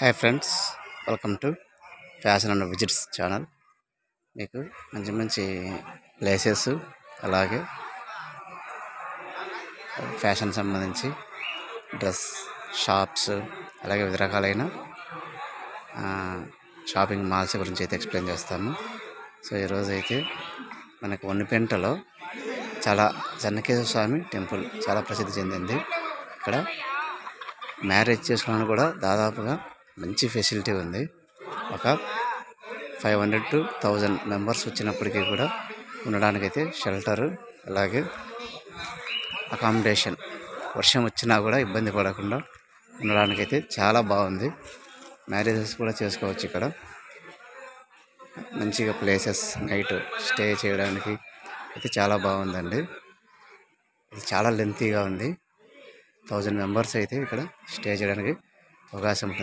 Hi friends, welcome to fashion and visits channel. మీకు మంచి మంచి ప్లేసెస్, అలాగే ఫ్యాషన్ సంబంధించి డ్రెస్ షాప్స్, అలాగే వివిధ రకాలైన షాపింగ్ మాల్స్ గురించి అయితే ఎక్స్ప్లెయిన్ చేస్తాము. సో ఈరోజు అయితే మనకు ఒంటిపెంటలో చాలా చెన్నకేశ్వర స్వామి టెంపుల్ చాలా ప్రసిద్ధి చెందింది. ఇక్కడ మ్యారేజ్ చేసుకోవడానికి కూడా దాదాపుగా మంచి ఫెసిలిటీ ఉంది. ఒక 500 to 1000 మెంబర్స్ వచ్చినప్పటికీ కూడా ఉండడానికైతే షెల్టరు, అలాగే అకామిడేషన్, వర్షం వచ్చినా కూడా ఇబ్బంది పడకుండా ఉండడానికైతే చాలా బాగుంది. మ్యారేజెస్ కూడా చేసుకోవచ్చు. ఇక్కడ మంచిగా ప్లేసెస్ నైట్ స్టే చేయడానికి అయితే చాలా బాగుందండి. ఇది చాలా లెంతీగా ఉంది. 1000 మెంబర్స్ అయితే ఇక్కడ స్టే చేయడానికి అవకాశం ఉంటుంది.